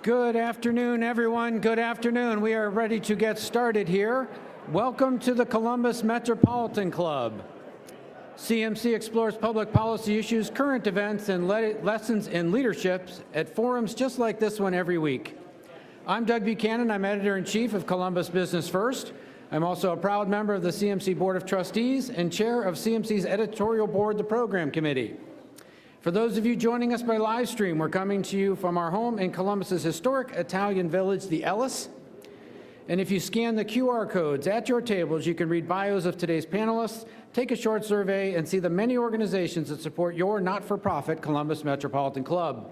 Good afternoon, everyone. Good afternoon. We are ready to get started here. Welcome to the Columbus Metropolitan Club. CMC explores public policy issues, current events, and lessons in leadership at forums just like this one every week. I'm Doug Buchanan. I'm editor-in-chief of Columbus Business First. I'm also a proud member of the CMC Board of Trustees and chair of CMC's editorial board, the Program Committee. For those of you joining us by live stream, we're coming to you from our home in Columbus's historic Italian village, the Ellis. And if you scan the QR codes at your tables, you can read bios of today's panelists, take a short survey, and see the many organizations that support your not-for-profit Columbus Metropolitan Club.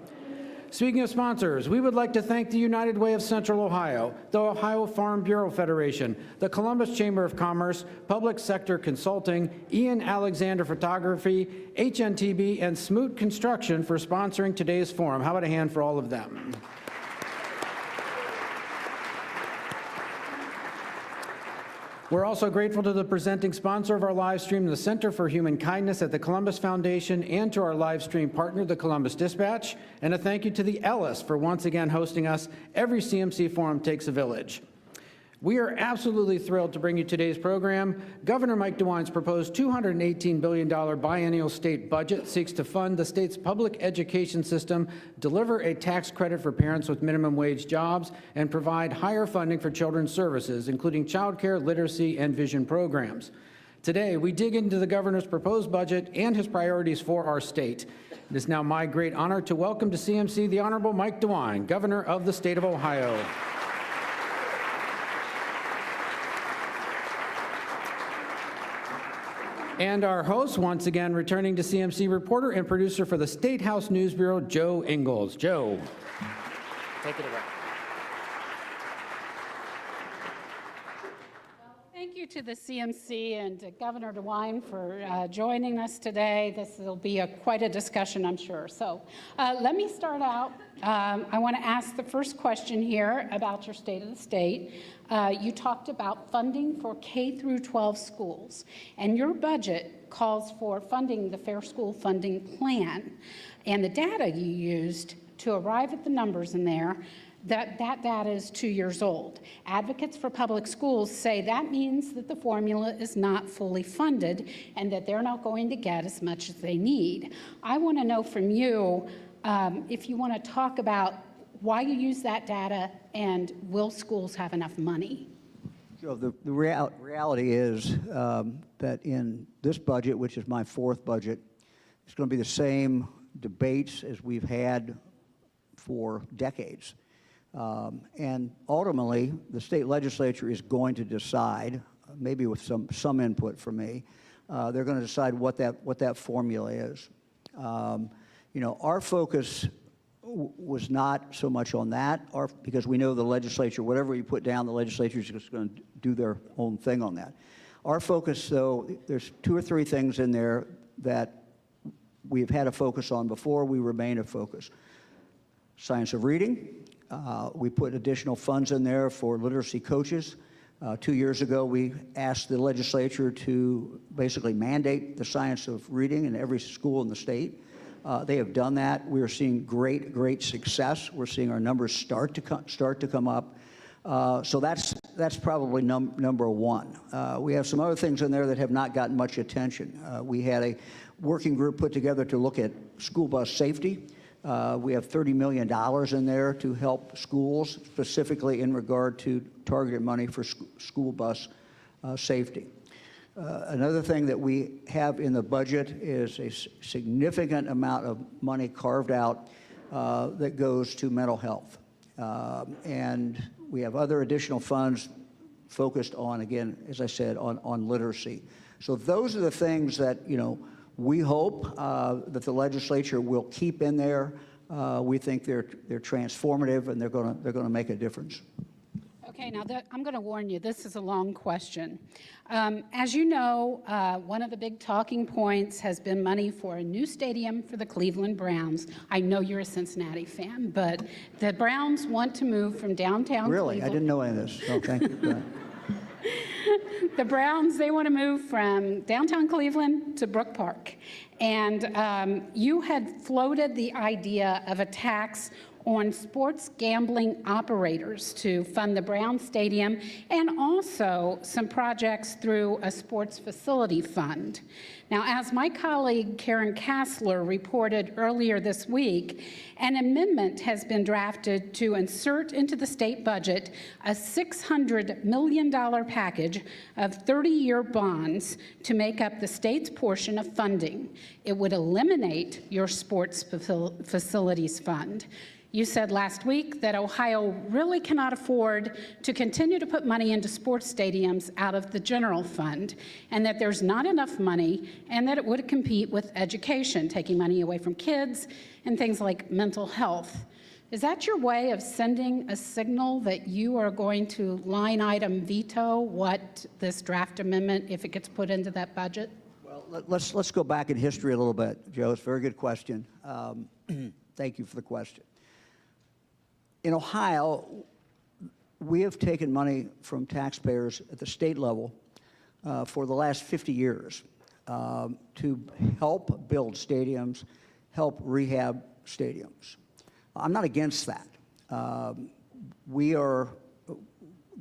Speaking of sponsors, we would like to thank the United Way of Central Ohio, the Ohio Farm Bureau Federation, the Columbus Chamber of Commerce, Public Sector Consulting, Ian Alexander Photography, HNTB, and Smoot Construction for sponsoring today's forum. How about a hand for all of them? We're also grateful to the presenting sponsor of our live stream, the Center for Human Kindness at the Columbus Foundation, and to our live stream partner, the Columbus Dispatch, and a thank you to the Ellis for once again hosting us. Every CMC forum takes a village. We are absolutely thrilled to bring you today's program. Governor Mike DeWine's proposed $218 billion biennial state budget seeks to fund the state's public education system, deliver a tax credit for parents with minimum wage jobs, and provide higher funding for children's services, including childcare, literacy, and vision programs. Today, we dig into the governor's proposed budget and his priorities for our state. It is now my great honor to welcome to CMC the Honorable Mike DeWine, Governor of the state of Ohio. And our host, once again, returning to CMC reporter and producer for the Statehouse News Bureau, Joe Ingles. Joe. Take it away. Thank you to the CMC and to Governor DeWine for joining us today. This will be quite a discussion, I'm sure. So let me start out. I want to ask the first question here about your state of the state. You talked about funding for K through 12 schools, and your budget calls for funding the Fair School Funding Plan. And the data you used to arrive at the numbers in there, that data is 2 years old. Advocates for public schools say that means that the formula is not fully funded and that they're not going to get as much as they need. I want to know from you if you want to talk about why you use that data and will schools have enough money? So the reality is that in this budget, which is my fourth budget, it's going to be the same debates as we've had for decades. And ultimately, the state legislature is going to decide, maybe with some input from me, they're going to decide what that formula is. You know, our focus was not so much on that, because we know the legislature, whatever you put down, the legislature is just going to do their own thing on that. Our focus, though, there's 2 or 3 things in there that we've had a focus on before. We remain a focus. Science of reading. We put additional funds in there for literacy coaches. 2 years ago, we asked the legislature to basically mandate the science of reading in every school in the state. They have done that. We are seeing great success. We're seeing our numbers start to come up. So that's probably number one. We have some other things in there that have not gotten much attention. We had a working group put together to look at school bus safety. We have $30 million in there to help schools, specifically in regard to targeted money for school bus safety. Another thing that we have in the budget is a significant amount of money carved out that goes to mental health. And we have other additional funds focused on, again, as I said, on literacy. So those are the things that, you know, we hope that the legislature will keep in there. We think they're transformative and they're going to make a difference. Okay, now I'm going to warn you, this is a long question. As you know, one of the big talking points has been money for a new stadium for the Cleveland Browns. I know you're a Cincinnati fan, but the Browns want to move from downtown Really? Cleveland. I didn't know any of this. Oh, thank you. The Browns, they want to move from downtown Cleveland to Brook Park. And you had floated the idea of a tax on sports gambling operators to fund the Brown Stadium and also some projects through a sports facility fund. Now, as my colleague Karen Kassler reported earlier this week, an amendment has been drafted to insert into the state budget a $600 million package of 30-year bonds to make up the state's portion of funding. It would eliminate your sports facilities fund. You said last week that Ohio really cannot afford to continue to put money into sports stadiums out of the general fund, and that there's not enough money, and that it would compete with education, taking money away from kids and things like mental health. Is that your way of sending a signal that you are going to line item veto what this draft amendment, if it gets put into that budget? Well, let's go back in history a little bit, Joe. It's a very good question. Thank you for the question. In Ohio, we have taken money from taxpayers at the state level for the last 50 years to help build stadiums, help rehab stadiums. I'm not against that. The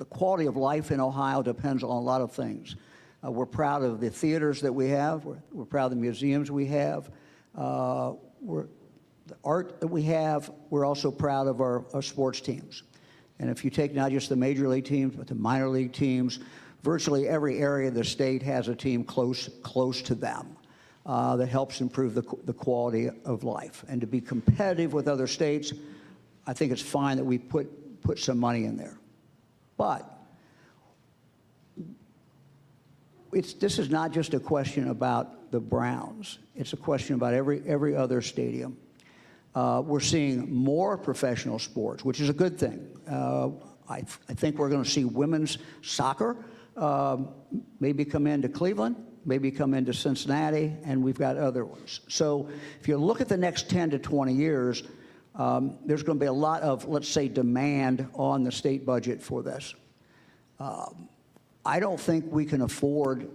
quality of life in Ohio depends on a lot of things. We're proud of the theaters that we have. We're proud of the museums we have. The art that we have. We're also proud of our sports teams. And if you take not just the major league teams, but the minor league teams, virtually every area of the state has a team close to them that helps improve the quality of life. And to be competitive with other states, I think it's fine that we put some money in there. But this is not just a question about the Browns. It's a question about every other stadium. We're seeing more professional sports, which is a good thing. I think we're going to see women's soccer maybe come into Cleveland, maybe come into Cincinnati, and we've got other ones. So if you look at the next 10 to 20 years, there's going to be a lot of, let's say, demand on the state budget for this. I don't think we can afford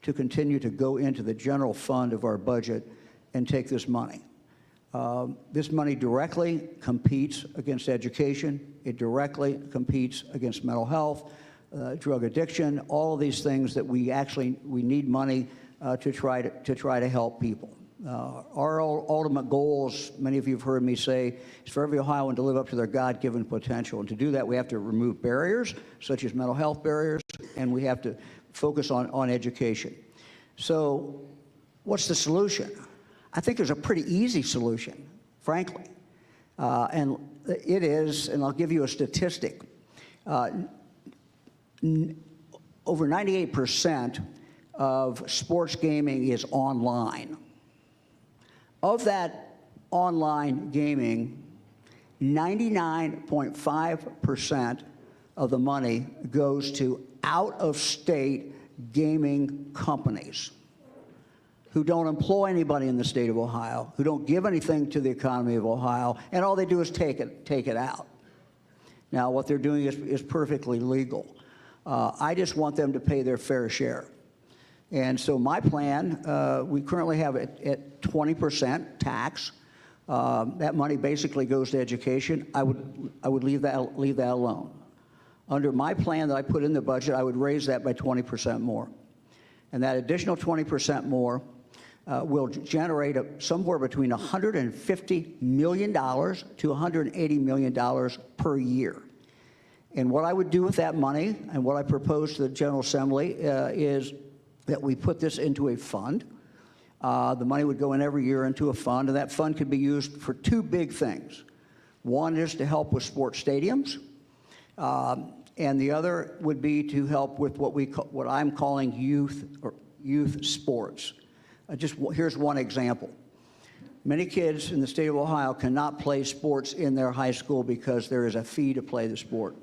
to continue to go into the general fund of our budget and take this money. This money directly competes against education. It directly competes against mental health, drug addiction, all of these things that we need money to try to help people. Our ultimate goal, as many of you have heard me say, is for every Ohioan to live up to their God-given potential. And to do that, we have to remove barriers, such as mental health barriers, and we have to focus on education. So what's the solution? I think there's a pretty easy solution, frankly. And it is, and I'll give you a statistic, over 98% of sports gaming is online. Of that online gaming, 99.5% of the money goes to out-of-state gaming companies who don't employ anybody in the state of Ohio, who don't give anything to the economy of Ohio, and all they do is take it out. Now, what they're doing is perfectly legal. I just want them to pay their fair share. And so my plan, we currently have it at 20% tax. That money basically goes to education. I would leave that alone. Under my plan that I put in the budget, I would raise that by 20% more. And that additional 20% more will generate somewhere between $150 million to $180 million per year. And what I would do with that money, and what I propose to the General Assembly, is that we put this into a fund. The money would go in every year into a fund, and that fund could be used for two big things. One is to help with sports stadiums, and the other would be to help with what I'm calling youth sports. Here's one example. Many kids in the state of Ohio cannot play sports in their high school because there is a fee to play the sport.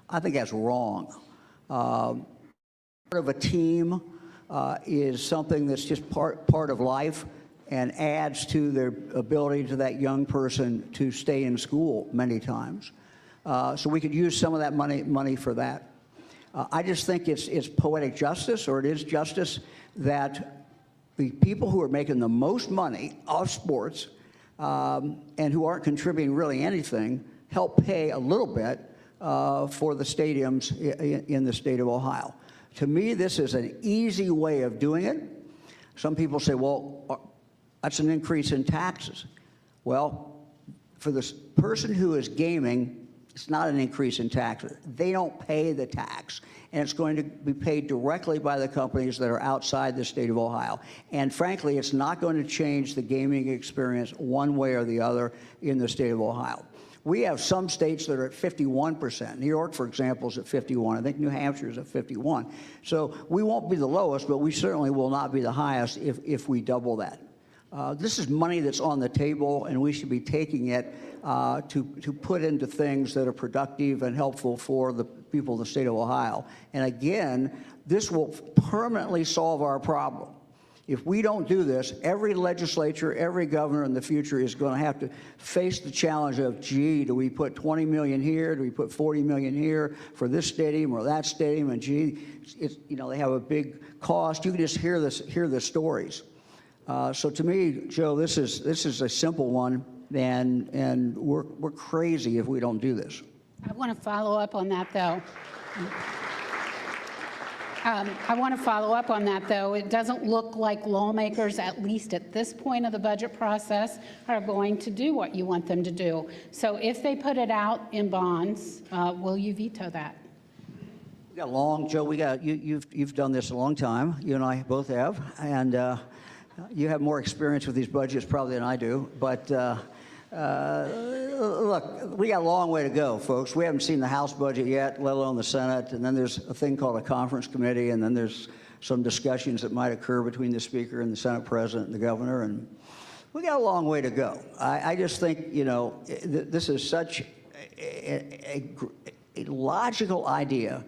I think that's wrong. Part of a team is something that's just part of life and adds to their ability to that young person to stay in school many times. So we could use some of that money for that. I just think it's poetic justice, or it is justice, that the people who are making the most money off sports and who aren't contributing really anything help pay a little bit for the stadiums in the state of Ohio. To me, this is an easy way of doing it. Some people say, well, that's an increase in taxes. Well, for the person who is gaming, it's not an increase in taxes. They don't pay the tax, and it's going to be paid directly by the companies that are outside the state of Ohio. And frankly, it's not going to change the gaming experience one way or the other in the state of Ohio. We have some states that are at 51%. New York, for example, is at 51. I think New Hampshire is at 51. So we won't be the lowest, but we certainly will not be the highest if we double that. This is money that's on the table, and we should be taking it to put into things that are productive and helpful for the people of the state of Ohio. And again, this will permanently solve our problem. If we don't do this, every legislature, every governor in the future is going to have to face the challenge of, gee, do we put 20 million here? Do we put 40 million here for this stadium or that stadium? And gee, they have a big cost. You can just hear the stories. So to me, Joe, this is a simple one, and we're crazy if we don't do this. I want to follow up on that, though. It doesn't look like lawmakers, at least at this point of the budget process, are going to do what you want them to do. So if they put it out in bonds, will you veto that? We got long, Joe. You've done this a long time. You and I both have, and you have more experience with these budgets probably than I do. But look, we got a long way to go, folks. We haven't seen the House budget yet, let alone the Senate. And then there's a thing called a conference committee, and then there's some discussions that might occur between the Speaker and the Senate President and the Governor. And we got a long way to go. I just think, this is such a logical idea.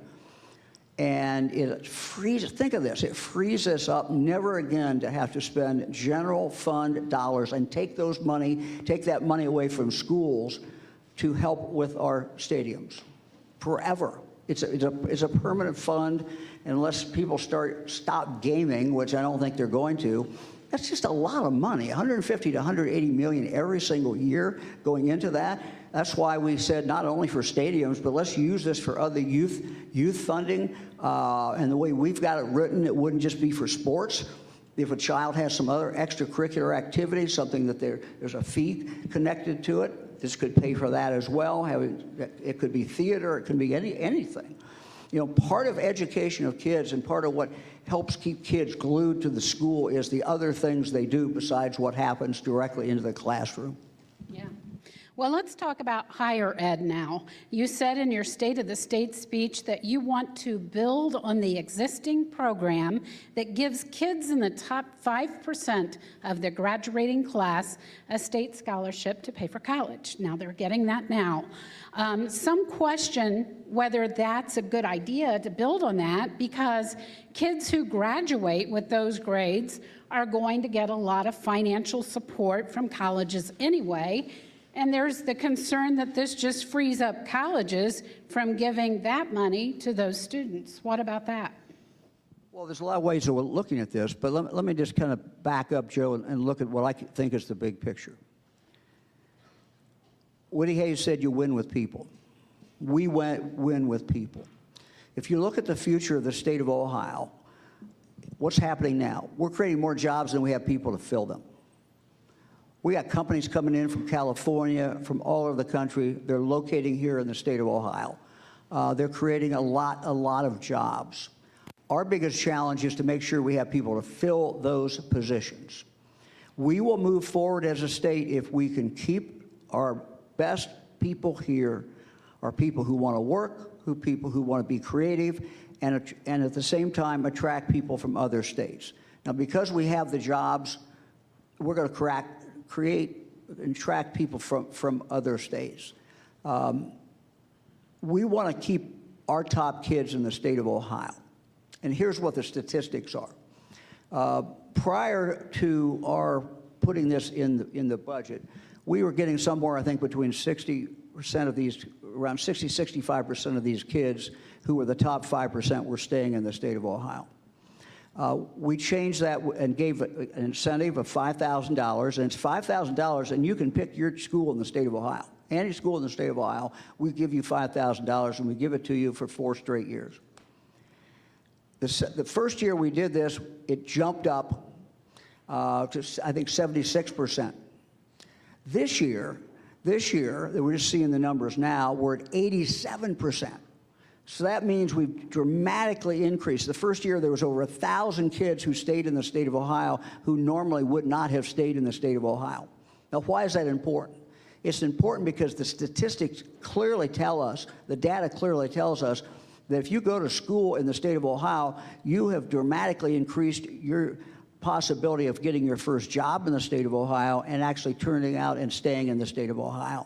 And it frees, think of this, it frees us up never again to have to spend general fund dollars and take that money away from schools to help with our stadiums forever. It's a permanent fund unless people stop gaming, which I don't think they're going to. That's just a lot of money, 150 to 180 million every single year going into that. That's why we said not only for stadiums, but let's use this for other youth funding. And the way we've got it written, it wouldn't just be for sports. If a child has some other extracurricular activity, something that there's a fee connected to it, this could pay for that as well. It could be theater, it could be anything. Part of education of kids and part of what helps keep kids glued to the school is the other things they do besides what happens directly into the classroom. Yeah. Well, let's talk about higher ed now. You said in your State of the State speech that you want to build on the existing program that gives kids in the top 5% of their graduating class a state scholarship to pay for college. Now, they're getting that now. Some question whether that's a good idea to build on that, because kids who graduate with those grades are going to get a lot of financial support from colleges anyway. And there's the concern that this just frees up colleges from giving that money to those students. What about that? Well, there's a lot of ways that we're looking at this, but let me just kind of back up, Joe, and look at what I think is the big picture. Woody Hayes said you win with people. We win with people. If you look at the future of the state of Ohio, what's happening now? We're creating more jobs than we have people to fill them. We got companies coming in from California, from all over the country. They're locating here in the state of Ohio. They're creating a lot of jobs. Our biggest challenge is to make sure we have people to fill those positions. We will move forward as a state if we can keep our best people here, our people who want to work, people who want to be creative, and at the same time attract people from other states. Now, because we have the jobs, we're going to create and attract people from other states. We want to keep our top kids in the state of Ohio. And here's what the statistics are. Prior to our putting this in the budget, we were getting somewhere, I think, between 60% of these, around 65% of these kids who were the top 5% were staying in the state of Ohio. We changed that and gave an incentive of $5,000, and it's $5,000, and you can pick your school in the state of Ohio. Any school in the state of Ohio, we give you $5,000, and we give it to you for 4 straight years. The first year we did this, it jumped up to, I think, 76%. This year, we're just seeing the numbers now, we're at 87%. So that means we've dramatically increased. The first year, there was over 1,000 kids who stayed in the state of Ohio who normally would not have stayed in the state of Ohio. Now, why is that important? It's important because the statistics clearly tell us, the data clearly tells us, that if you go to school in the state of Ohio, you have dramatically increased your possibility of getting your first job in the state of Ohio and actually turning out and staying in the state of Ohio.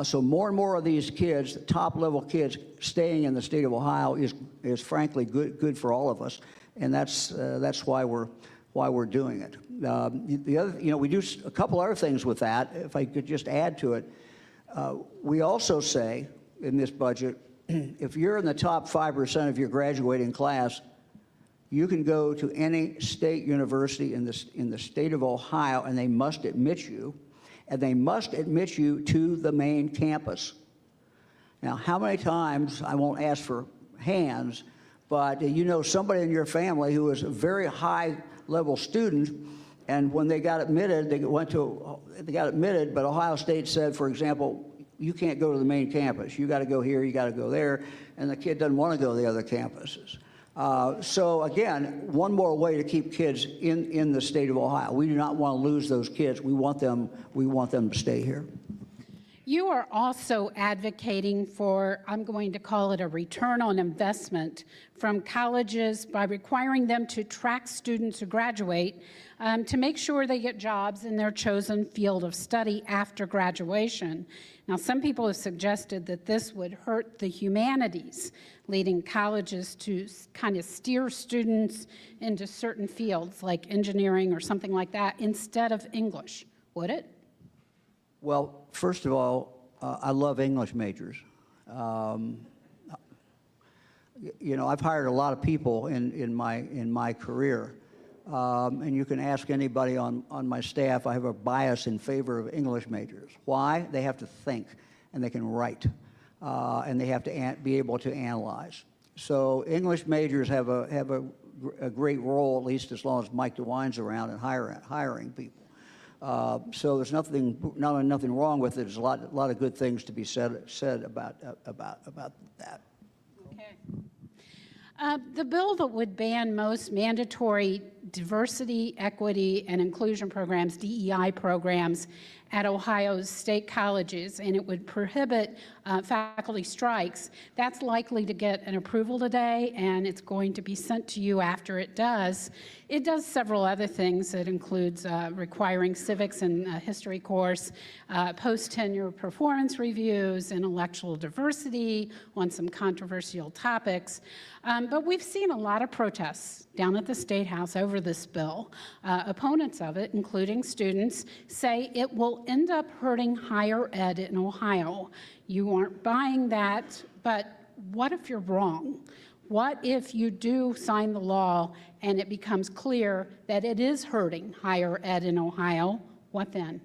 So more and more of these kids, top-level kids, staying in the state of Ohio is frankly good for all of us, and that's why we're doing it. The other, we do a couple other things with that. If I could just add to it, we also say in this budget, if you're in the top 5% of your graduating class, you can go to any state university in the state of Ohio, and they must admit you. And they must admit you to the main campus. Now, how many times, I won't ask for hands, but you know somebody in your family who is a very high-level student, and when they got admitted, they got admitted, but Ohio State said, for example, you can't go to the main campus. You got to go here, you got to go there, and the kid doesn't want to go to the other campuses. So again, one more way to keep kids in the state of Ohio. We do not want to lose those kids. We want them to stay here. You are also advocating for, I'm going to call it a return on investment from colleges by requiring them to track students who graduate to make sure they get jobs in their chosen field of study after graduation. Now, some people have suggested that this would hurt the humanities, leading colleges to kind of steer students into certain fields like engineering or something like that instead of English. Would it? Well, first of all, I love English majors. I've hired a lot of people in my career, and you can ask anybody on my staff. I have a bias in favor of English majors. Why? They have to think, and they can write, and they have to be able to analyze. So English majors have a great role, at least as long as Mike DeWine's around and hiring people. So there's nothing wrong with it. There's a lot of good things to be said about that. Okay. The bill that would ban most mandatory diversity, equity, and inclusion programs, DEI programs, at Ohio's state colleges, and it would prohibit faculty strikes. That's likely to get an approval today, and it's going to be sent to you after it does. It does several other things. It includes requiring civics and history course, post-tenure performance reviews, intellectual diversity on some controversial topics. But we've seen a lot of protests down at the Statehouse over this bill. Opponents of it, including students, say it will end up hurting higher ed in Ohio. You aren't buying that, but what if you're wrong? What if you do sign the law and it becomes clear that it is hurting higher ed in Ohio? What then?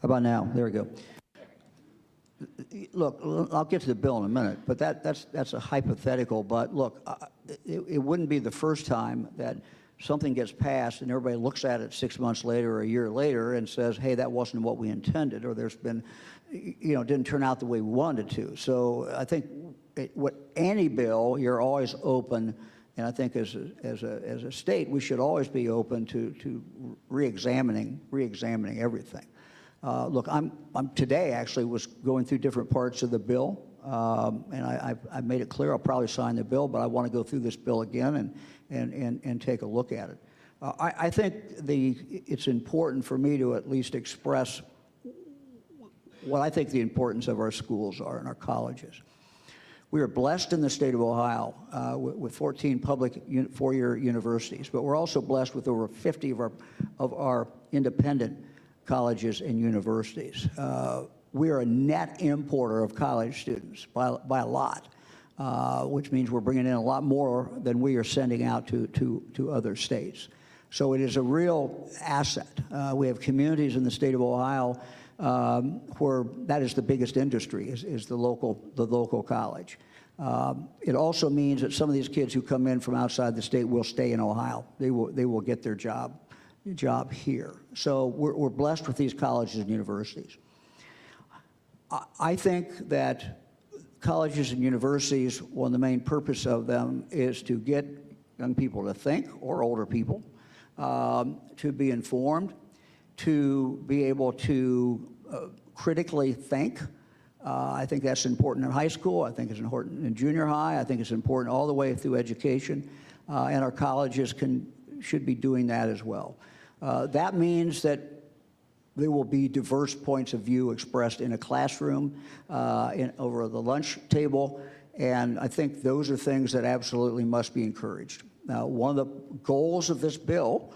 How about now? There we go. Look, I'll get to the bill in a minute, but that's a hypothetical. But look, it wouldn't be the first time that something gets passed and everybody looks at it 6 months later or a year later and says, hey, that wasn't what we intended, or there's been, didn't turn out the way we wanted to. So I think any bill, you're always open, and I think as a state, we should always be open to re-examining everything. Look, I'm today actually was going through different parts of the bill, and I've made it clear I'll probably sign the bill, but I want to go through this bill again and take a look at it. I think it's important for me to at least express what I think the importance of our schools are and our colleges. We are blessed in the state of Ohio with 14 public four-year universities, but we're also blessed with over 50 of our independent colleges and universities. we're a net importer of college students by a lot, which means we're bringing in a lot more than we are sending out to other states. So it is a real asset. We have communities in the state of Ohio where that is the biggest industry, is the local college. It also means that some of these kids who come in from outside the state will stay in Ohio. They will get their job here. So we're blessed with these colleges and universities. I think that colleges and universities, one of the main purpose of them is to get young people to think, or older people, to be informed, to be able to critically think. I think that's important in high school. I think it's important in junior high. I think it's important all the way through education. And our colleges should be doing that as well. That means that there will be diverse points of view expressed in a classroom, over the lunch table, and I think those are things that absolutely must be encouraged. Now, one of the goals of this bill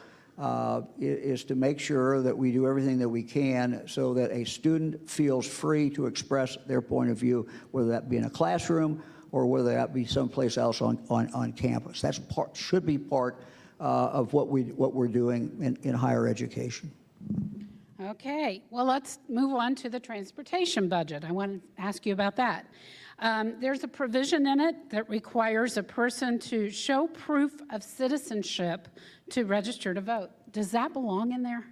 is to make sure that we do everything that we can so that a student feels free to express their point of view, whether that be in a classroom or whether that be someplace else on campus. That should be part of what we're doing in higher education. Okay, well, let's move on to the transportation budget. I want to ask you about that. There's a provision in it that requires a person to show proof of citizenship to register to vote. Does that belong in there?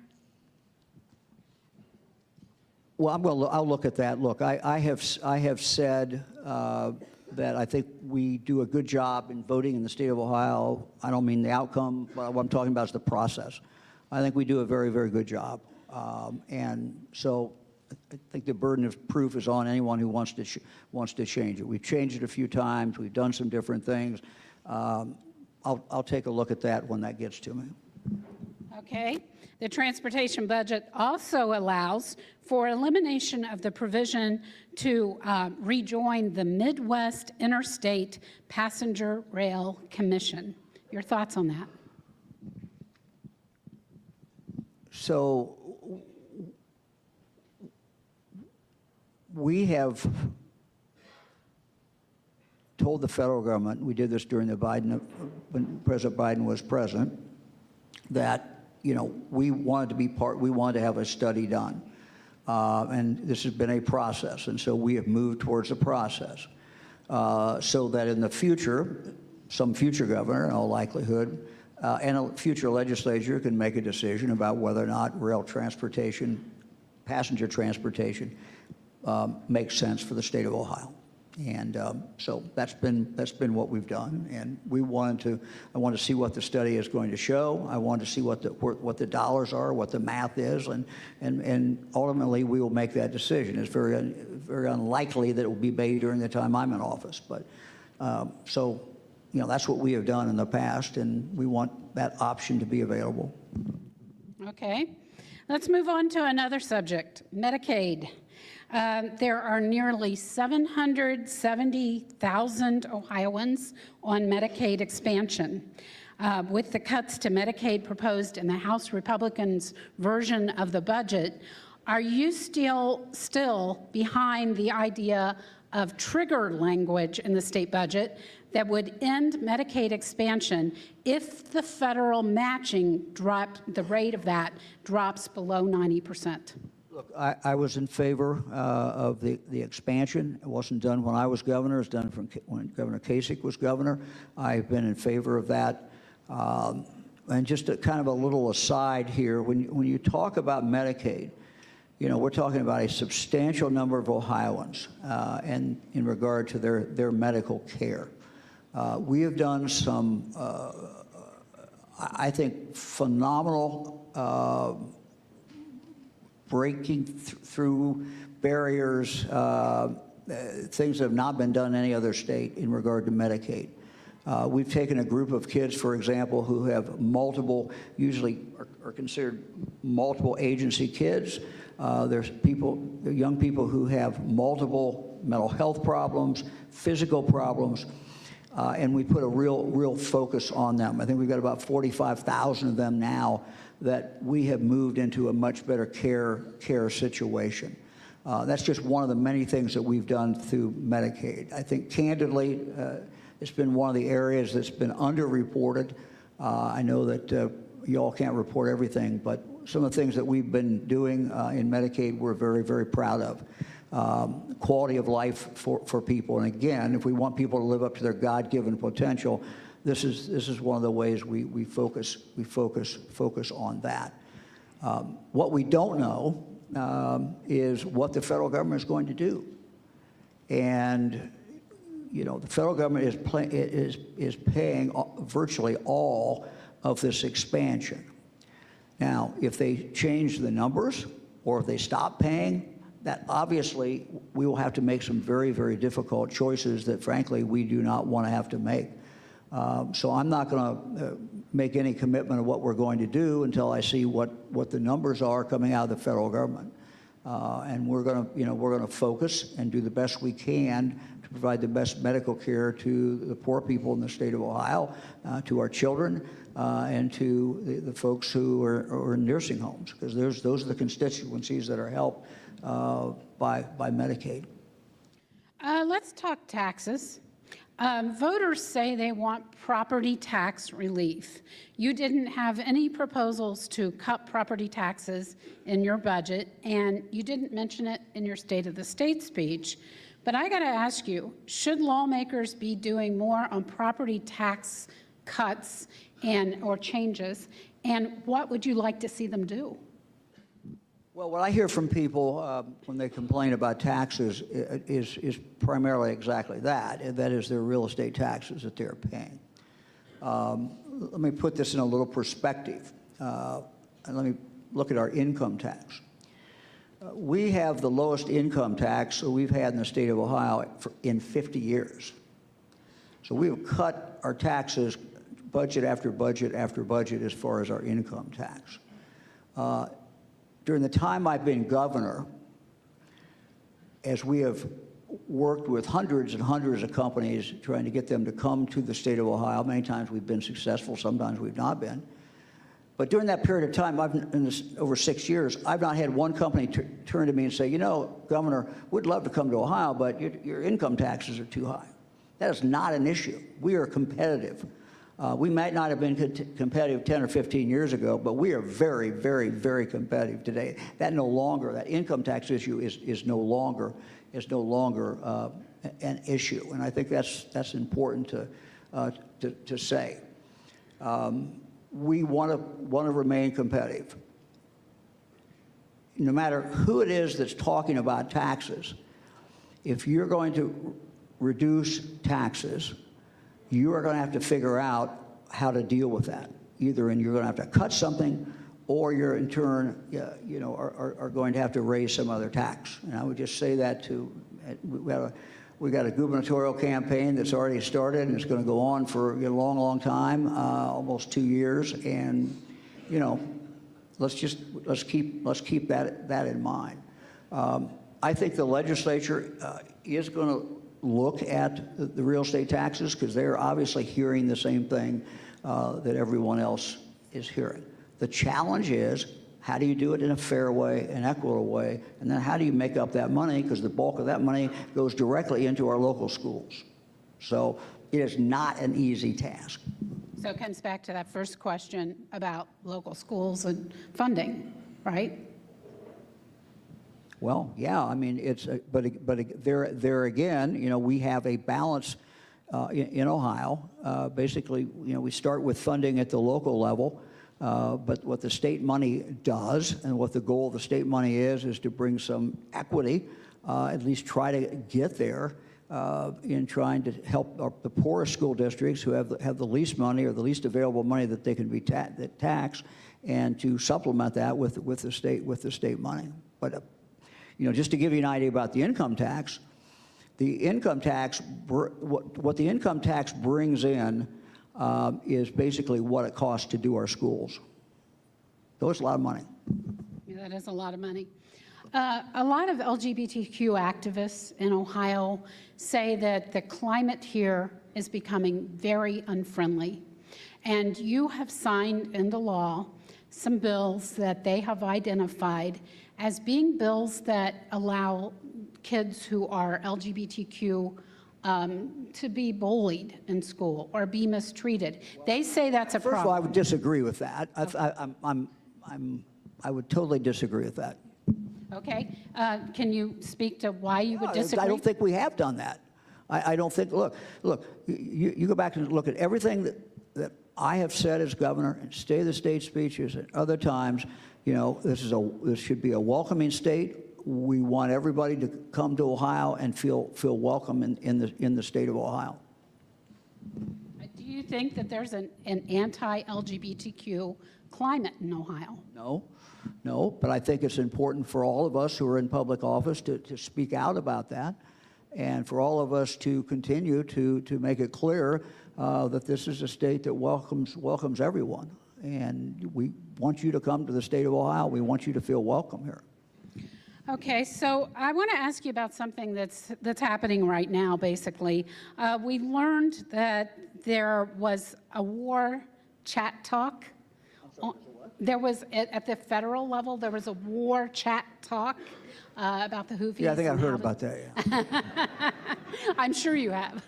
Well, I'll look at that. Look, I have said that I think we do a good job in voting in the state of Ohio. I don't mean the outcome, but what I'm talking about is the process. I think we do a very, very good job. And so I think the burden of proof is on anyone who wants to change it. We've changed it a few times. We've done some different things. I'll take a look at that when that gets to me. Okay. The transportation budget also allows for elimination of the provision to rejoin the Midwest Interstate Passenger Rail Commission. Your thoughts on that? So we have told the federal government, we did this during when President Biden was president, that we wanted to have a study done. And this has been a process, and so we have moved towards a process. So that in the future, some future governor, in all likelihood, and a future legislature can make a decision about whether or not rail transportation, passenger transportation, makes sense for the state of Ohio. And so that's been what we've done, and I want to see what the study is going to show. I want to see what the dollars are, what the math is, and ultimately we will make that decision. It's very unlikely that it will be made during the time I'm in office, but so that's what we have done in the past, and we want that option to be available. Okay, let's move on to another subject, Medicaid. There are nearly 770,000 Ohioans on Medicaid expansion. With the cuts to Medicaid proposed in the House Republicans' version of the budget, are you still behind the idea of trigger language in the state budget that would end Medicaid expansion if the federal matching the rate of that drops below 90%? Look, I was in favor of the expansion. It wasn't done when I was governor. It was done when Governor Kasich was governor. I've been in favor of that. And just kind of a little aside here, when you talk about Medicaid, we're talking about a substantial number of Ohioans and in regard to their medical care. We have done some, I think, phenomenal breaking through barriers, things that have not been done in any other state in regard to Medicaid. We've taken a group of kids, for example, who have usually are considered multiple agency kids. There's young people who have multiple mental health problems, physical problems, and we put a real focus on them. I think we've got about 45,000 of them now that we have moved into a much better care situation. That's just one of the many things that we've done through Medicaid. I think candidly, it's been one of the areas that's been underreported. I know that you all can't report everything, but some of the things that we've been doing in Medicaid we're very, very proud of. Quality of life for people. And again, if we want people to live up to their God-given potential, this is one of the ways we focus on that. What we don't know is what the federal government is going to do. And you know, the federal government is paying virtually all of this expansion. Now, if they change the numbers or if they stop paying, that obviously we will have to make some very, very difficult choices that frankly we do not want to have to make. So I'm not going to make any commitment of what we're going to do until I see what the numbers are coming out of the federal government. And we're going to focus and do the best we can to provide the best medical care to the poor people in the state of Ohio, to our children, and to the folks who are in nursing homes, because those are the constituencies that are helped by Medicaid. Let's talk taxes. Voters say they want property tax relief. You didn't have any proposals to cut property taxes in your budget, and you didn't mention it in your State of the State speech. But I got to ask you, should lawmakers be doing more on property tax cuts or changes, and what would you like to see them do? Well, what I hear from people when they complain about taxes is primarily exactly that, and that is their real estate taxes that they're paying. Let me put this in a little perspective, and let me look at our income tax. We have the lowest income tax that we've had in the state of Ohio in 50 years. So we have cut our taxes budget after budget after budget as far as our income tax. During the time I've been governor, as we have worked with hundreds and hundreds of companies trying to get them to come to the state of Ohio, many times we've been successful, sometimes we've not been. But during that period of time, over 6 years, I've not had one company turn to me and say, you know, Governor, we'd love to come to Ohio, but your income taxes are too high. That is not an issue. We are competitive. We might not have been competitive 10 or 15 years ago, but we are very, very, very competitive today. That income tax issue is no longer an issue, and I think that's important to say. We want to remain competitive. No matter who it is that's talking about taxes, if you're going to reduce taxes, you are going to have to figure out how to deal with that. You're going to have to cut something, or you're in turn, are going to have to raise some other tax. And I would just say that we got a gubernatorial campaign that's already started, and it's going to go on for a long, long time, almost 2 years. And let's keep that in mind. I think the legislature is going to look at the real estate taxes, because they're obviously hearing the same thing that everyone else is hearing. The challenge is, how do you do it in a fair way, an equitable way, and then how do you make up that money, because the bulk of that money goes directly into our local schools. So it is not an easy task. So it comes back to that first question about local schools and funding, right? Well, yeah, I mean, but there again, we have a balance in Ohio. Basically, we start with funding at the local level, but what the state money does, and what the goal of the state money is to bring some equity, at least try to get there in trying to help the poorest school districts who have the least money or the least available money that they can be taxed, and to supplement that with the state money. But just to give you an idea about the income tax, what the income tax brings in is basically what it costs to do our schools. So it's a lot of money. Yeah, that is a lot of money. A lot of LGBTQ activists in Ohio say that the climate here is becoming very unfriendly. And you have signed into law some bills that they have identified as being bills that allow kids who are LGBTQ to be bullied in school or be mistreated. They say that's a First problem. of all, I would disagree with that. I would totally disagree with that. Okay. Can you speak to why you would No, disagree? I don't think we have done that. I don't think, look, you go back and look at everything that I have said as governor and State of the State speeches and other times. You know, this should be a welcoming state. We want everybody to come to Ohio and feel welcome in the state of Ohio. Do you think that there's an anti-LGBTQ climate in Ohio? No, but I think it's important for all of us who are in public office to speak out about that, and for all of us to continue to make it clear that this is a state that welcomes everyone. And we want you to come to the state of Ohio. We want you to feel welcome here. Okay, so I want to ask you about something that's happening right now, basically. We learned that there was a war chat talk. There was, at the federal level, there was a war chat talk about the Houthis. Yeah, I think I've heard about that, yeah. I'm sure you have.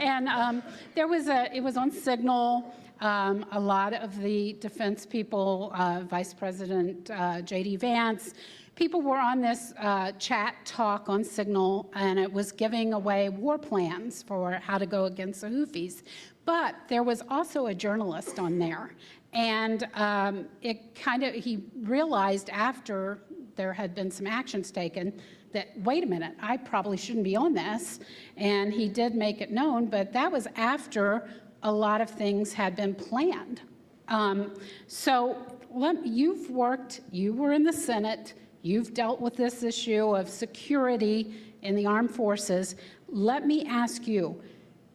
And it was on Signal. A lot of the defense people, Vice President J.D. Vance, people were on this chat talk on Signal, and it was giving away war plans for how to go against the Houthis. But there was also a journalist on there, and he realized after there had been some actions taken that, wait a minute, I probably shouldn't be on this, and he did make it known, but that was after a lot of things had been planned. You were in the Senate, you've dealt with this issue of security in the armed forces. Let me ask you,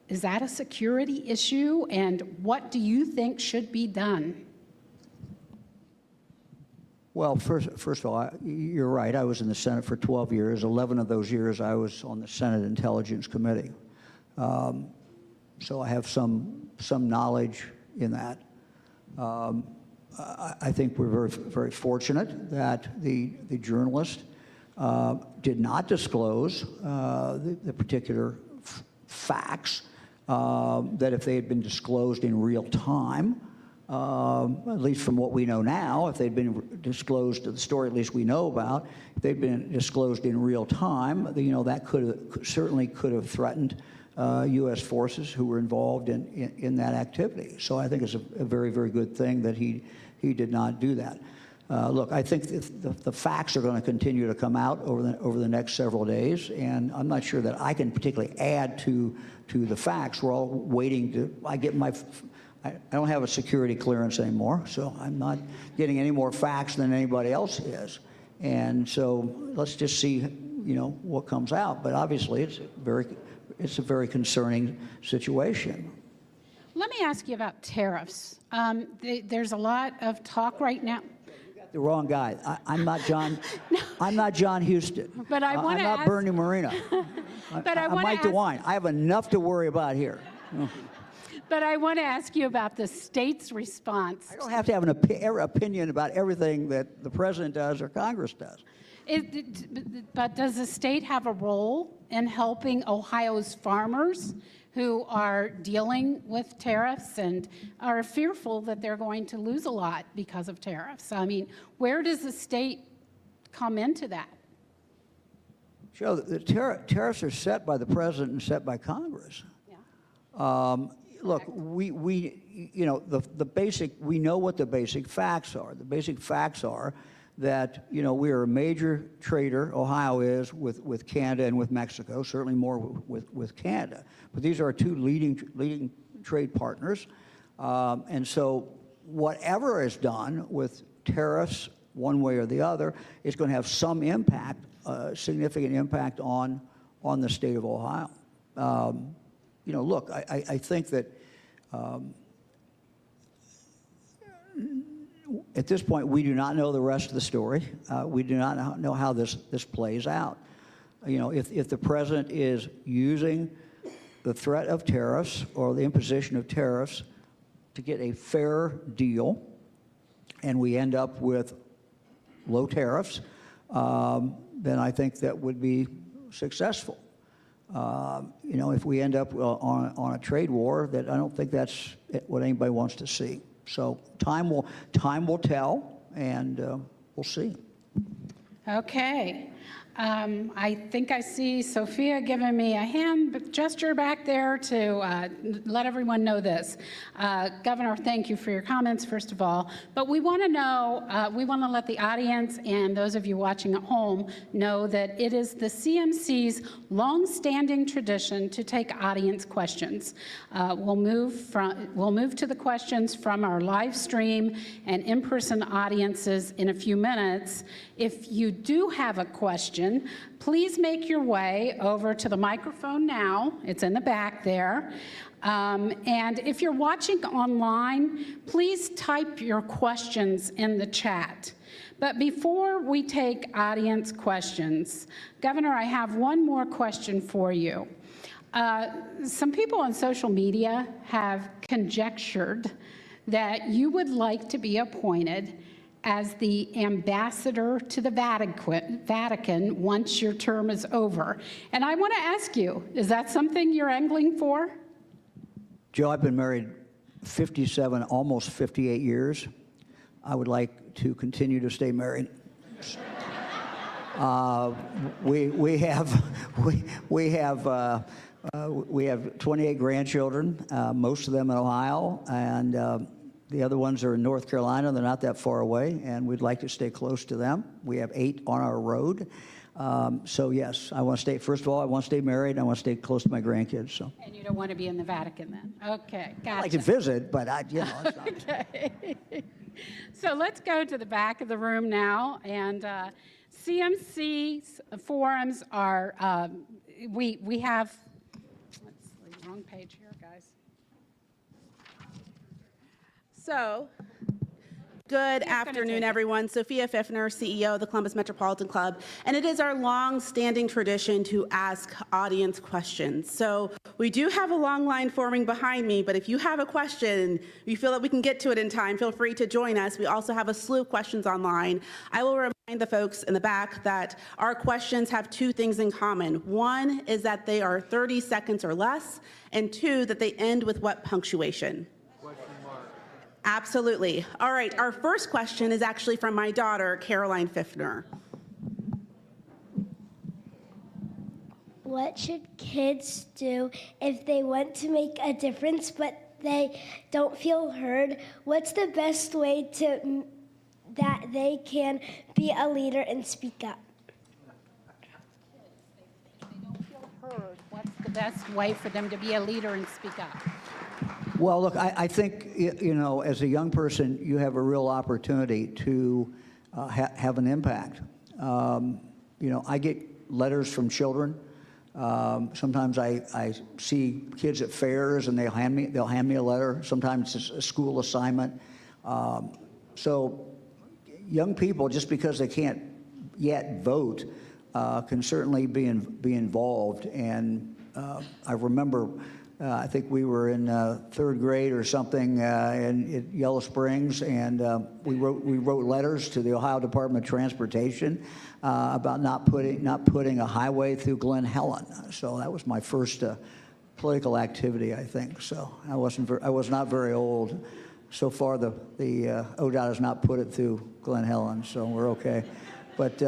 is that a security issue, and what do you think should be done? Well, first of all, you're right. I was in the Senate for 12 years. 11 of those years I was on the Senate Intelligence Committee. So I have some knowledge in that. I think we're very, very fortunate that the journalist did not disclose the particular facts, that if they had been disclosed in real time, at least from what we know now, if they'd been disclosed, the story at least we know about, if they'd been disclosed in real time, you know, that certainly could have threatened U.S. forces who were involved in that activity. So I think it's a very, very good thing that he did not do that. Look, I think the facts are going to continue to come out over the next several days, and I'm not sure that I can particularly add to the facts. We're all waiting I don't have a security clearance anymore, so I'm not getting any more facts than anybody else is. And so let's just see, you know, what comes out. But obviously, it's a very concerning situation. Let me ask you about tariffs. There's a lot of talk right now. You got the wrong guy. I'm not John. No. I'm not John Houston. But I'm not Bernie Moreno. I'm Mike DeWine. I have enough to worry about here. But I want to ask you about the state's response. I don't have to have an opinion about everything that the president does or Congress does. But does the state have a role in helping Ohio's farmers who are dealing with tariffs and are fearful that they're going to lose a lot because of tariffs? I mean, where does the state come into that? Joe, the tariffs are set by the president and set by Congress. Yeah. Look, we you know, we know what the basic facts are. The basic facts are that, you know, we are a major trader, Ohio is, with Canada and with Mexico, certainly more with Canada. But these are our two leading trade partners. And so whatever is done with tariffs, one way or the other, is going to have some impact, significant impact on the state of Ohio. You know, look, I think that at this point, we do not know the rest of the story. We do not know how this plays out. You know, if the president is using the threat of tariffs or the imposition of tariffs to get a fair deal, and we end up with low tariffs, then I think that would be successful. You know, if we end up on a trade war, that I don't think that's what anybody wants to see. So time will tell, and we'll see. Okay. I think I see Sophia giving me a hand gesture back there to let everyone know this. Governor, thank you for your comments, first of all. But we want to know, we want to let the audience and those of you watching at home know that it is the CMC's long-standing tradition to take audience questions. We'll move to the questions from our live stream and in-person audiences in a few minutes. If you do have a question, please make your way over to the microphone now. It's in the back there. And if you're watching online, please type your questions in the chat. But before we take audience questions, Governor, I have one more question for you. Some people on social media have conjectured that you would like to be appointed as the ambassador to the Vatican once your term is over. And I want to ask you, is that something you're angling for? Joe, I've been married 57, almost 58 years. I would like to continue to stay married. We have 28 grandchildren, most of them in Ohio, and the other ones are in North Carolina. They're not that far away, and we'd like to stay close to them. We have 8 on our road. So yes, I want to stay, first of all, I want to stay married, and I want to stay close to my grandkids. So. And you don't want to be in the Vatican then? Okay, gotcha. I like to visit, but it's not. Okay. So let's go to the back of the room now, and CMC's forums are, we have, let's see, wrong page here, guys. So, good afternoon, everyone. Sophia Pfiffner, CEO of the Columbus Metropolitan Club, and it is our long-standing tradition to ask audience questions. So, we do have a long line forming behind me, but if you have a question, you feel that we can get to it in time, feel free to join us. We also have a slew of questions online. I will remind the folks in the back that our questions have 2 things in common. One is that they are 30 seconds or less, and 2, that they end with what punctuation? Absolutely. All right, our first question is actually from my daughter, Caroline Pfiffner. What should kids do if they want to make a difference but they don't feel heard? What's the best way that they can be a leader and speak up? If they don't feel heard, what's the best way for them to be a leader and speak up? Well, look, I think, you know, as a young person, you have a real opportunity to have an impact. You know, I get letters from children. Sometimes I see kids at fairs and they'll hand me a letter. Sometimes it's a school assignment. So young people, just because they can't yet vote, can certainly be involved. And I remember, I think we were in 3rd grade or something in Yellow Springs, and we wrote letters to the Ohio Department of Transportation about not putting a highway through Glen Helen. So that was my first political activity, I think. So I was not very old. So far, the ODOT has not put it through Glen Helen, so we're okay. But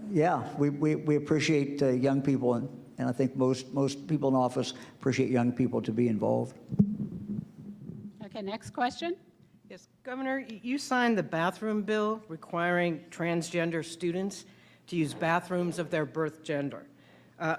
yeah, we appreciate young people, and I think most people in office appreciate young people to be involved. Okay, next question. Yes, Governor, you signed the bathroom bill requiring transgender students to use bathrooms of their birth gender.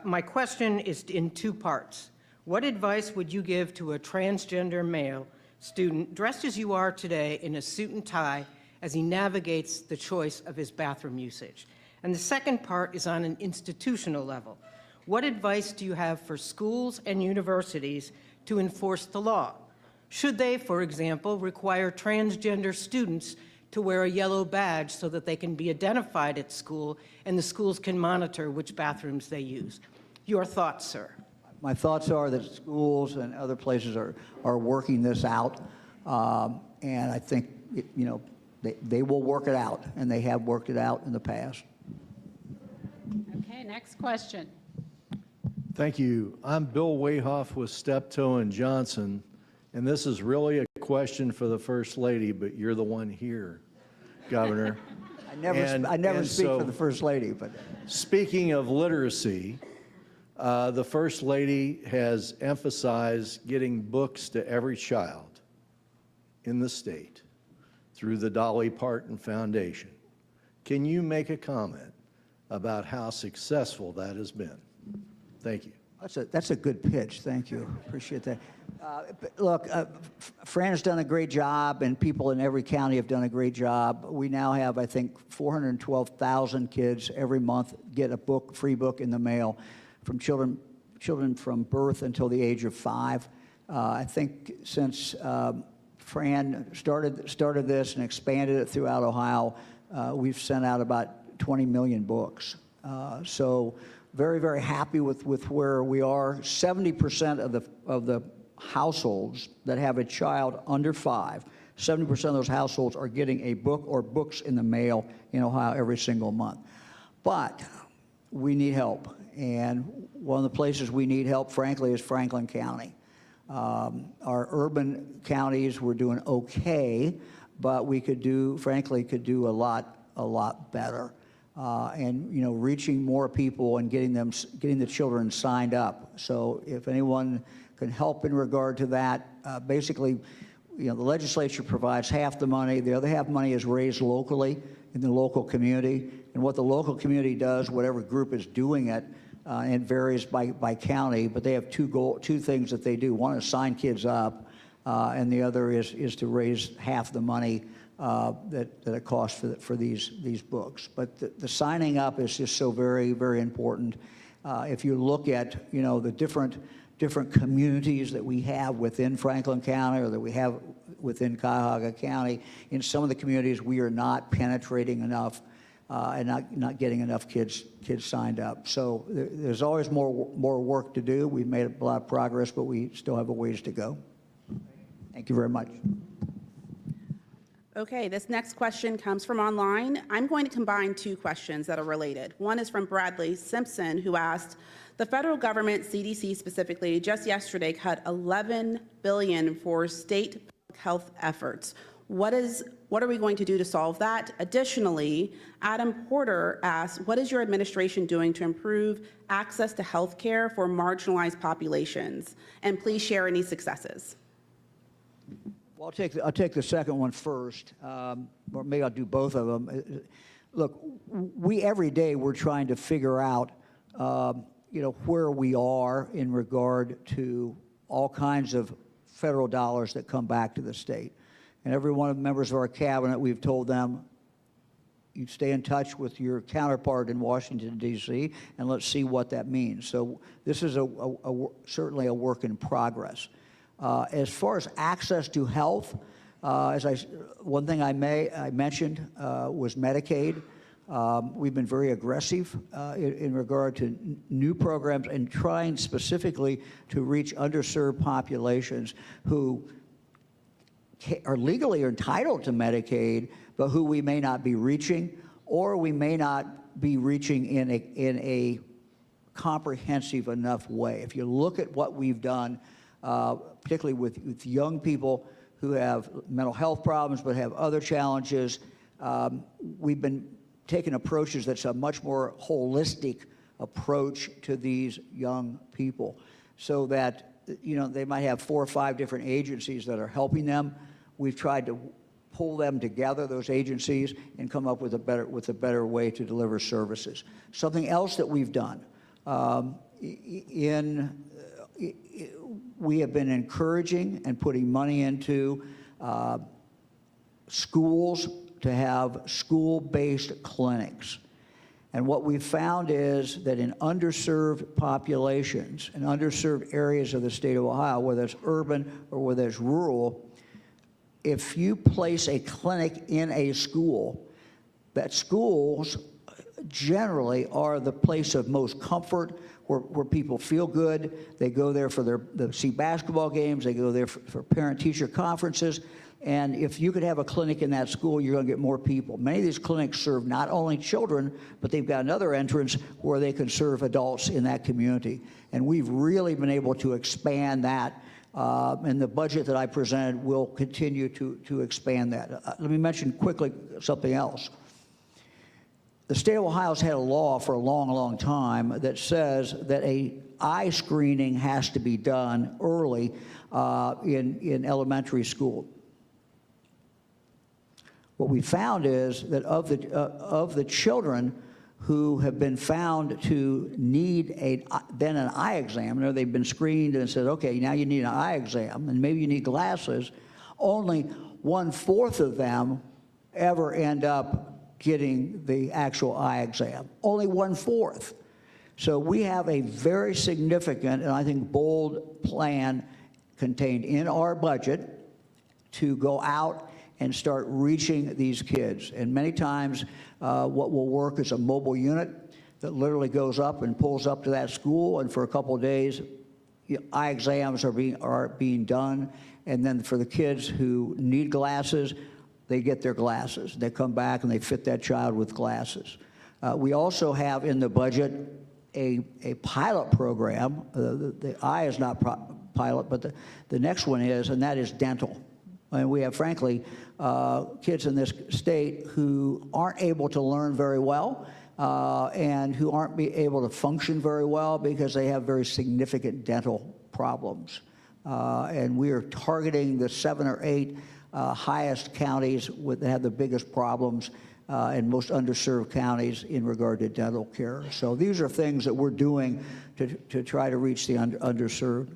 My question is in 2 parts. What advice would you give to a transgender male student dressed as you are today in a suit and tie as he navigates the choice of his bathroom usage? And the second part is on an institutional level. What advice do you have for schools and universities to enforce the law? Should they, for example, require transgender students to wear a yellow badge so that they can be identified at school and the schools can monitor which bathrooms they use? Your thoughts, sir? My thoughts are that schools and other places are working this out, and I think, you know, they will work it out, and they have worked it out in the past. next question. Thank you. I'm Bill Wayhoff with Steptoe and Johnson, and this is really a question for the First Lady, but you're the one here, Governor. I never speak so, for the First Lady, but speaking of literacy, the First Lady has emphasized getting books to every child in the state through the Dolly Parton Foundation. Can you make a comment about how successful that has been? Thank you. that's a good pitch. Thank you. Appreciate that. Look, Fran has done a great job, and people in every county have done a great job. We now have, I think, 412,000 kids every month get a book, free book in the mail from children from birth until the age of 5. I think since Fran started this and expanded it throughout Ohio, we've sent out about 20 million books. So very, very happy with where we are. 70% of the households that have a child under 5, 70% of those households are getting a book or books in the mail in Ohio every single month. But we need help. And one of the places we need help, frankly, is Franklin County. Our urban counties were doing okay, but we could do a lot better. And reaching more people and getting the children signed up. So if anyone can help in regard to that, basically, the legislature provides half the money. The other half money is raised locally in the local community. And what the local community does, whatever group is doing it, it varies by county, but they have two things that they do. One is sign kids up, and the other is to raise half the money that it costs for these books. But the signing up is just so very, very important. If you look at the different communities that we have within Franklin County or that we have within Cuyahoga County, in some of the communities we are not penetrating enough and not getting enough kids signed up. So there's always more work to do. We've made a lot of progress, but we still have a ways to go. Thank you very much. Okay, this next question comes from online. I'm going to combine two questions that are related. One is from Bradley Simpson, who asked, the federal government, CDC specifically, just yesterday cut $11 billion for state public health efforts. What are we going to do to solve that? Additionally, Adam Porter asks, what is your administration doing to improve access to health care for marginalized populations? And please share any successes. Well, I'll take the second one first, or maybe I'll do both of them. Look, every day we're trying to figure out, where we are in regard to all kinds of federal dollars that come back to the state. And every one of the members of our cabinet, we've told them, you stay in touch with your counterpart in Washington, D.C., and let's see what that means. So this is certainly a work in progress. As far as access to health, one thing I mentioned was Medicaid. We've been very aggressive in regard to new programs and trying specifically to reach underserved populations who are legally entitled to Medicaid, but who we may not be reaching, or we may not be reaching in a comprehensive enough way. If you look at what we've done, particularly with young people who have mental health problems but have other challenges, we've been taking approaches that's a much more holistic approach to these young people, so that they might have 4 or 5 different agencies that are helping them. We've tried to pull them together, those agencies, and come up with a better way to deliver services. Something else that we've done, we have been encouraging and putting money into schools to have school-based clinics. And what we've found is that in underserved populations, in underserved areas of the state of Ohio, whether it's urban or whether it's rural, if you place a clinic in a school, that schools generally are the place of most comfort, where people feel good. They go there to see basketball games. They go there for parent-teacher conferences. And if you could have a clinic in that school, you're going to get more people. Many of these clinics serve not only children, but they've got another entrance where they can serve adults in that community. And we've really been able to expand that. And the budget that I presented will continue to expand that. Let me mention quickly something else. The state of Ohio's had a law for a long, long time that says that a eye screening has to be done early in elementary school. What we found is that of the children who have been found to need then an eye exam, or they've been screened and said, okay, now you need an eye exam, and maybe you need glasses, only 1/4 of them ever end up getting the actual eye exam. Only 1/4. So we have a very significant and I think bold plan contained in our budget to go out and start reaching these kids. And many times what will work is a mobile unit that literally goes up and pulls up to that school, and for a couple of days, eye exams are being done. And then for the kids who need glasses, they get their glasses. They come back and they fit that child with glasses. We also have in the budget a pilot program. The eye is not pilot, but the next one is, and that is dental. And we have, frankly, kids in this state who aren't able to learn very well and who aren't able to function very well because they have very significant dental problems. And we are targeting the 7 or 8 highest counties that have the biggest problems and most underserved counties in regard to dental care. So these are things that we're doing to try to reach the underserved.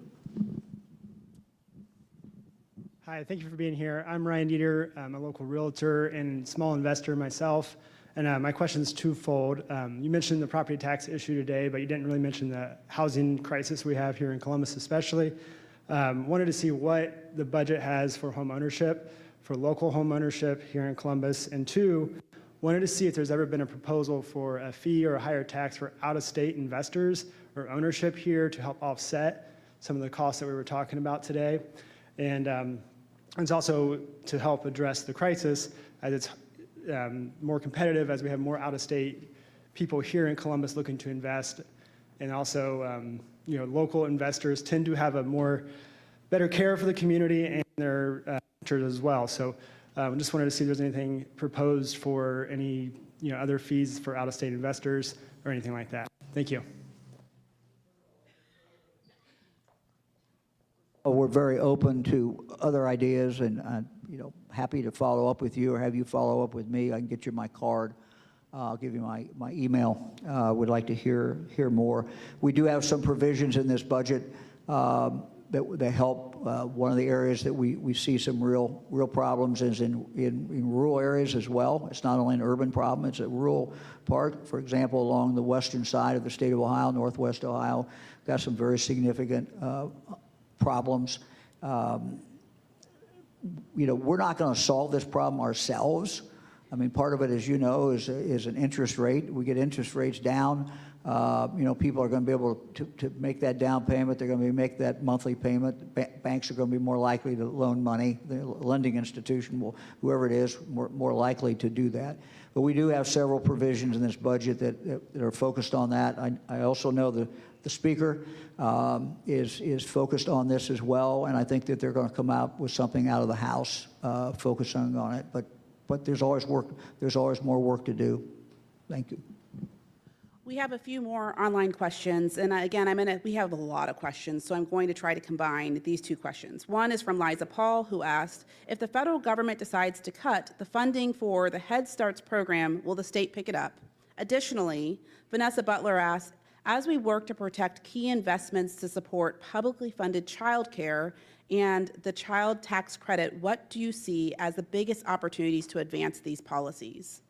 Hi, thank you for being here. I'm Ryan Dieter. I'm a local realtor and small investor myself. And my question is twofold. You mentioned the property tax issue today, but you didn't really mention the housing crisis we have here in Columbus especially. Wanted to see what the budget has for home ownership, for local home ownership here in Columbus. And 2, wanted to see if there's ever been a proposal for a fee or a higher tax for out-of-state investors or ownership here to help offset some of the costs that we were talking about today. And it's also to help address the crisis as it's more competitive, as we have more out-of-state people here in Columbus looking to invest. And also, local investors tend to have a better care for the community and their interests as well. So just wanted to see if there's anything proposed for any other fees for out-of-state investors or anything like that. Thank you. We're very open to other ideas, and happy to follow up with you or have you follow up with me. I can get you my card. I'll give you my email. Would like to hear more. We do have some provisions in this budget that help. One of the areas that we see some real problems is in rural areas as well. It's not only an urban problem, it's a rural part. For example, along the western side of the state of Ohio, northwest Ohio, got some very significant problems. We're not going to solve this problem ourselves. I mean, part of it, as you know, is an interest rate. We get interest rates down. People are going to be able to make that down payment. They're going to make that monthly payment. Banks are going to be more likely to loan money. The lending institution will, whoever it is, more likely to do that. But we do have several provisions in this budget that are focused on that. I also know the Speaker is focused on this as well, and I think that they're going to come out with something out of the House focusing on it. But there's always work. There's always more work to do. Thank you. We have a few more online questions, and again, we have a lot of questions, so I'm going to try to combine these 2 questions. One is from Liza Paul, who asked, if the federal government decides to cut the funding for the Head Starts program, will the state pick it up? Additionally, Vanessa Butler asked, as we work to protect key investments to support publicly funded childcare and the child tax credit, what do you see as the biggest opportunities to advance these policies?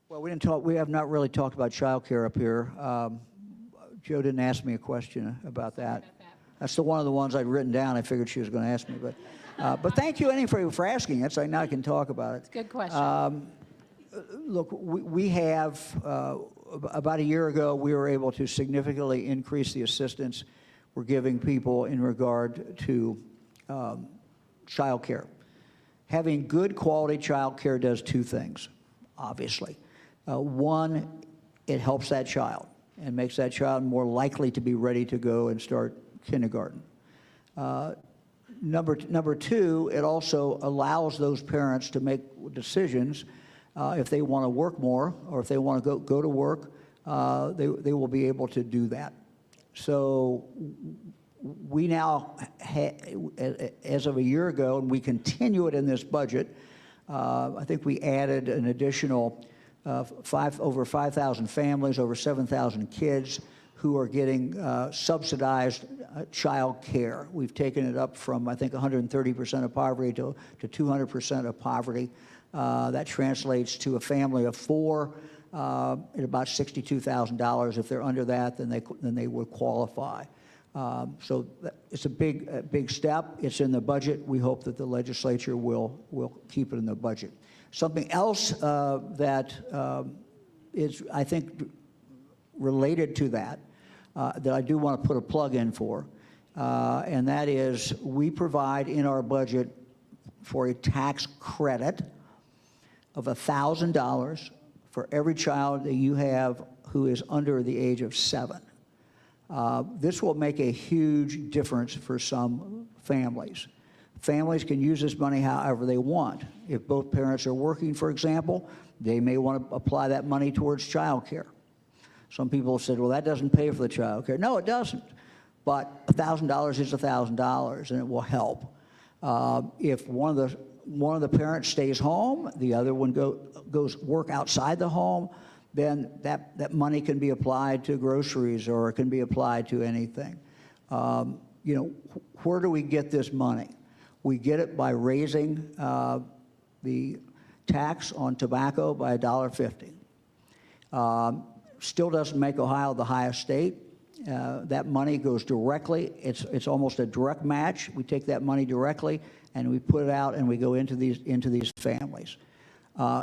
Well, we have not really talked about child care up here. Joe didn't ask me a question about that. That's one of the ones I'd written down. I figured she was going to ask me, but thank you anyway for asking it, so now I can talk about it. It's a good question. Look, we have, about a year ago, we were able to significantly increase the assistance we're giving people in regard to child care. Having good quality child care does two things, obviously. One, it helps that child and makes that child more likely to be ready to go and start kindergarten. Number two, it also allows those parents to make decisions if they want to work more or if they want to go to work, they will be able to do that. So we now, as of a year ago, and we continue it in this budget, I think we added an additional over 5,000 families, over 7,000 kids who are getting subsidized child care. We've taken it up from, I think, 130% of poverty to 200% of poverty. That translates to a family of four at about $62,000. If they're under that, then they would qualify. So it's a big step. It's in the budget. We hope that the legislature will keep it in the budget. Something else that is, I think, related to that, that I do want to put a plug in for, and that is we provide in our budget for a tax credit of $1,000 for every child that you have who is under the age of 7. This will make a huge difference for some families. Families can use this money however they want. If both parents are working, for example, they may want to apply that money towards child care. Some people have said, well, that doesn't pay for the child care. No, it doesn't. But $1,000 is $1,000, and it will help. If one of the parents stays home, the other one goes work outside the home, then that money can be applied to groceries or it can be applied to anything. Where do we get this money? We get it by raising the tax on tobacco by $1.50. Still doesn't make Ohio the highest state. That money goes directly. It's almost a direct match. We take that money directly and we put it out and we go into these families.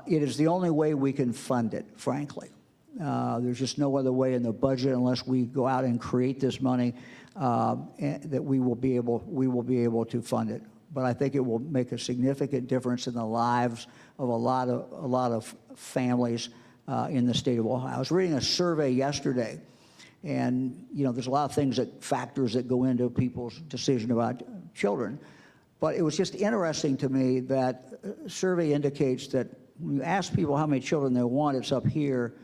It is the only way we can fund it, frankly. There's just no other way in the budget unless we go out and create this money that we will be able to fund it. But I think it will make a significant difference in the lives of a lot of families in the state of Ohio. I was reading a survey yesterday, and there's a lot of factors that go into people's decision about children. But it was just interesting to me that a survey indicates that when you ask people how many children they want, it's up here,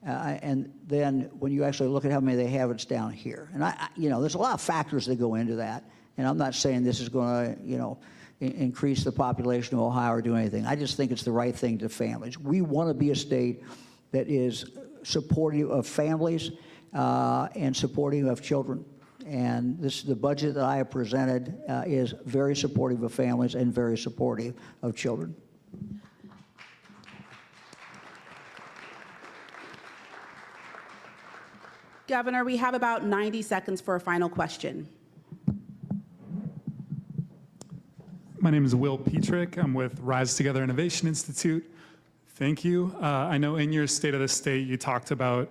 and then when you actually look at how many they have, it's down here. And there's a lot of factors that go into that. And I'm not saying this is going to, increase the population of Ohio or do anything. I just think it's the right thing to families. We want to be a state that is supportive of families and supportive of children. And the budget that I have presented is very supportive of families and very supportive of children. Governor, we have about 90 seconds for a final question. My name is Will Petrick. I'm with Rise Together Innovation Institute. Thank you. I know in your State of the State, you talked about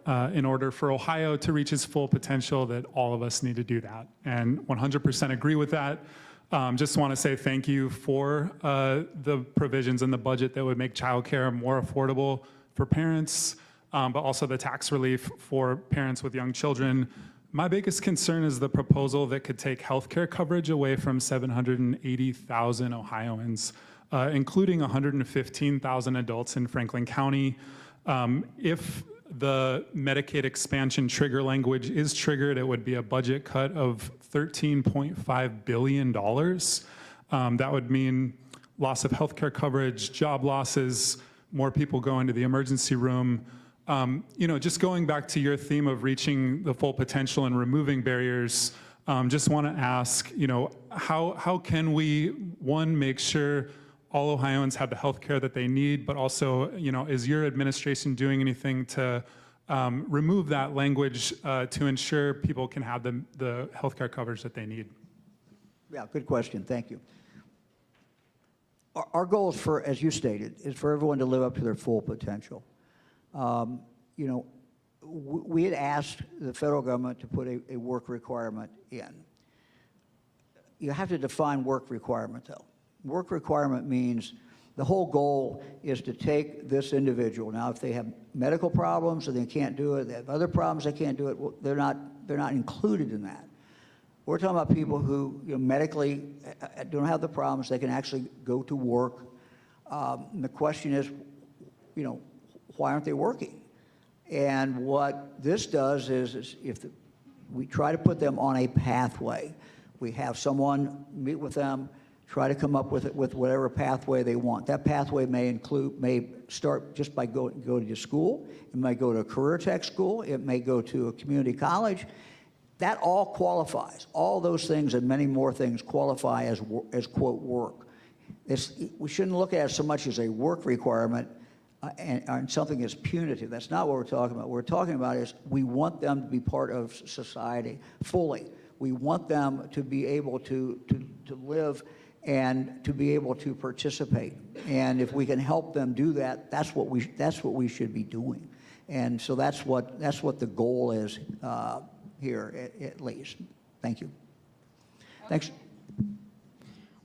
in order for Ohio to reach its full potential, that all of us need to do that. And 100% agree with that. Just want to say thank you for the provisions in the budget that would make childcare more affordable for parents, but also the tax relief for parents with young children. My biggest concern is the proposal that could take healthcare coverage away from 780,000 Ohioans, including 115,000 adults in Franklin County. If the Medicaid expansion trigger language is triggered, it would be a budget cut of $13.5 billion. That would mean loss of healthcare coverage, job losses, more people going to the emergency room. Just going back to your theme of reaching the full potential and removing barriers, just want to ask, how can we, one, make sure all Ohioans have the health care that they need, but also, is your administration doing anything to remove that language to ensure people can have the health care coverage that they need? Yeah, good question. Thank you. Our goal is as you stated, is for everyone to live up to their full potential. We had asked the federal government to put a work requirement in. You have to define work requirement, though. Work requirement means the whole goal is to take this individual. Now, if they have medical problems or they can't do it, they have other problems they can't do it, well, they're not included in that. We're talking about people who medically don't have the problems. They can actually go to work. And the question is, why aren't they working? And what this does is we try to put them on a pathway. We have someone meet with them, try to come up with whatever pathway they want. That pathway may start just by going to school. It might go to a career tech school. It may go to a community college. That all qualifies. All those things and many more things qualify as quote, work. We shouldn't look at it so much as a work requirement and something as punitive. That's not what we're talking about. What we're talking about is we want them to be part of society fully. We want them to be able to live and to be able to participate. And if we can help them do that, that's what we should be doing. And so that's what the goal is here, at least. Thank you. Thanks.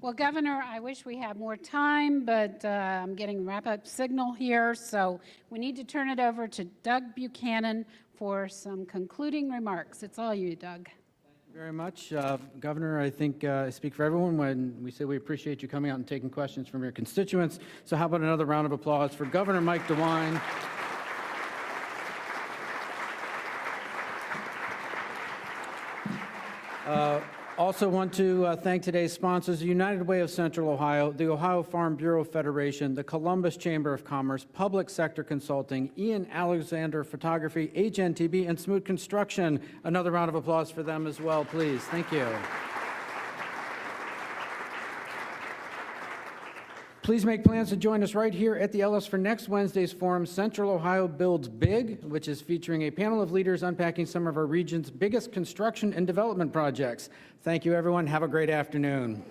Well, Governor, I wish we had more time, but I'm getting wrap-up signal here, so we need to turn it over to Doug Buchanan for some concluding remarks. It's all you, Doug. Thank you very much. Governor, I think I speak for everyone when we say we appreciate you coming out and taking questions from your constituents. So how about another round of applause for Governor Mike DeWine. Also want to thank today's sponsors, the United Way of Central Ohio, the Ohio Farm Bureau Federation, the Columbus Chamber of Commerce, Public Sector Consulting, Ian Alexander Photography, HNTB, and Smoot Construction. Another round of applause for them as well, please. Thank you. Please make plans to join us right here at the Ellis for next Wednesday's forum, Central Ohio Builds Big, which is featuring a panel of leaders unpacking some of our region's biggest construction and development projects. Thank you, everyone. Have a great afternoon.